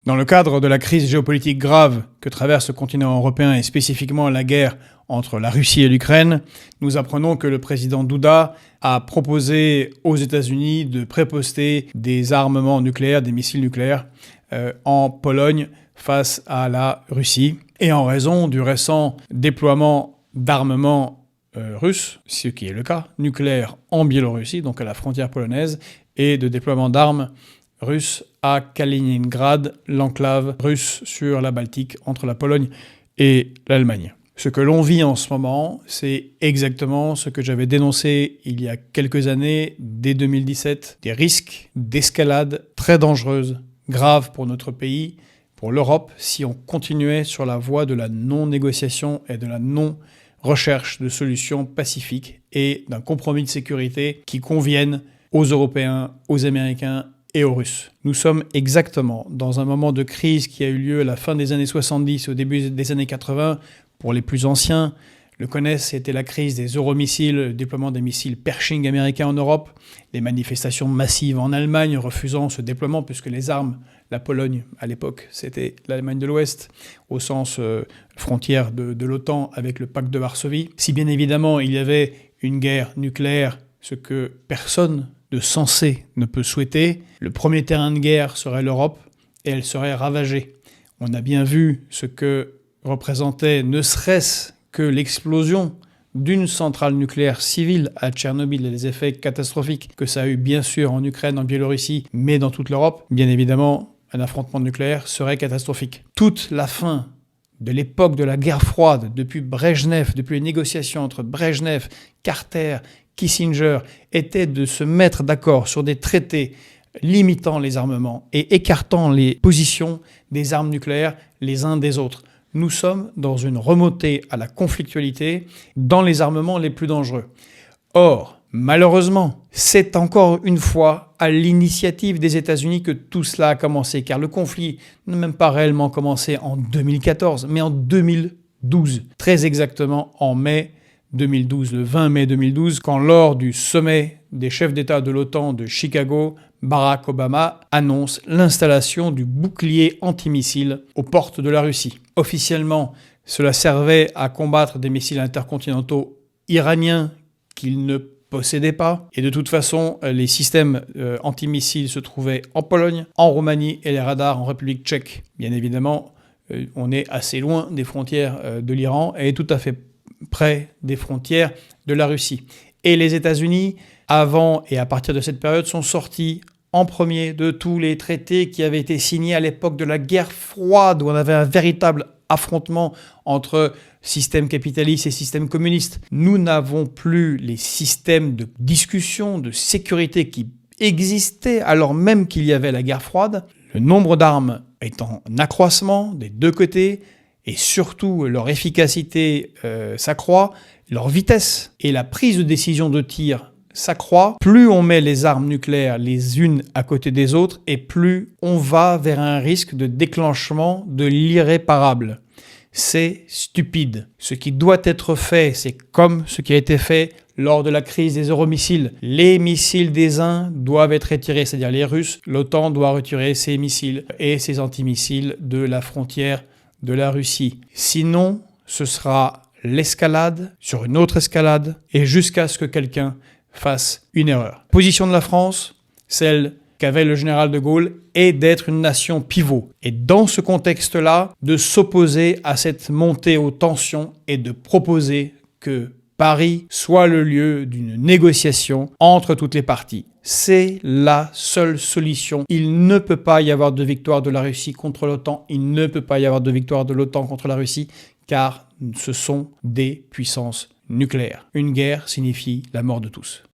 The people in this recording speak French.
Dans le cadre de la crise géopolitique grave que traverse le continent européen et spécifiquement la guerre entre la Russie et l'Ukraine, nous apprenons que le président Duda a proposé aux États-Unis de préposter des armements nucléaires, des missiles nucléaires en Pologne face à la Russie. Et en raison du récent déploiement d'armements russes, ce qui est le cas, nucléaires en Biélorussie, donc à la frontière polonaise, et de déploiement d'armes russes à Kaliningrad, l'enclave russe sur la Baltique entre la Pologne et l'Allemagne. Ce que l'on vit en ce moment, c'est exactement ce que j'avais dénoncé il y a quelques années, dès 2017, des risques d'escalade très dangereuses, graves pour notre pays, pour l'Europe, si on continuait sur la voie de la non-négociation et de la non-recherche de solutions pacifiques et d'un compromis de sécurité qui convienne aux Européens, aux Américains et aux Russes. Nous sommes exactement dans un moment de crise qui a eu lieu à la fin des années 70, au début des années 80. Pour les plus anciens, le connaissent, c'était la crise des euromissiles, le déploiement des missiles Pershing américains en Europe, les manifestations massives en Allemagne refusant ce déploiement puisque les armes, la Pologne à l'époque, c'était l'Allemagne de l'Ouest, au sens frontière de l'OTAN avec le pacte de Varsovie. Si bien évidemment il y avait une guerre nucléaire, ce que personne de sensé ne peut souhaiter, le premier terrain de guerre serait l'Europe et elle serait ravagée. On a bien vu ce que représentait ne serait-ce que l'explosion d'une centrale nucléaire civile à Tchernobyl et les effets catastrophiques que ça a eu bien sûr en Ukraine, en Biélorussie, mais dans toute l'Europe. Bien évidemment, un affrontement nucléaire serait catastrophique. Toute la fin de l'époque de la guerre froide, depuis Brejnev, depuis les négociations entre Brejnev, Carter, Kissinger, était de se mettre d'accord sur des traités limitant les armements et écartant les positions des armes nucléaires les uns des autres. Nous sommes dans une remontée à la conflictualité dans les armements les plus dangereux. Or, malheureusement, c'est encore une fois à l'initiative des États-Unis que tout cela a commencé, car le conflit n'a même pas réellement commencé en 2014, mais en 2012, très exactement en mai 2012, le 20 mai 2012, quand lors du sommet des chefs d'État de l'OTAN de Chicago, Barack Obama annonce l'installation du bouclier antimissile aux portes de la Russie. Officiellement, cela servait à combattre des missiles intercontinentaux iraniens qu'il ne possédait pas. Et de toute façon, les systèmes antimissiles se trouvaient en Pologne, en Roumanie et les radars en République tchèque. Bien évidemment, on est assez loin des frontières de l'Iran et tout à fait près des frontières de la Russie. Et les États-Unis, avant et à partir de cette période, sont sortis en premier de tous les traités qui avaient été signés à l'époque de la guerre froide, où on avait un véritable affrontement entre système capitaliste et système communiste. Nous n'avons plus les systèmes de discussion, de sécurité qui existaient alors même qu'il y avait la guerre froide. Le nombre d'armes est en accroissement des deux côtés, et surtout leur efficacité s'accroît, leur vitesse et la prise de décision de tir s'accroît. Plus on met les armes nucléaires les unes à côté des autres et plus on va vers un risque de déclenchement de l'irréparable. C'est stupide. Ce qui doit être fait, c'est comme ce qui a été fait lors de la crise des euromissiles. Les missiles des uns doivent être retirés, c'est-à-dire les Russes. L'OTAN doit retirer ses missiles et ses antimissiles de la frontière de la Russie. Sinon, ce sera l'escalade sur une autre escalade et jusqu'à ce que quelqu'un fasse une erreur. Position de la France, celle qu'avait le général de Gaulle, est d'être une nation pivot. Et dans ce contexte-là, de s'opposer à cette montée aux tensions et de proposer que Paris soit le lieu d'une négociation entre toutes les parties. C'est la seule solution. Il ne peut pas y avoir de victoire de la Russie contre l'OTAN. Il ne peut pas y avoir de victoire de l'OTAN contre la Russie, car ce sont des puissances nucléaires. Une guerre signifie la mort de tous.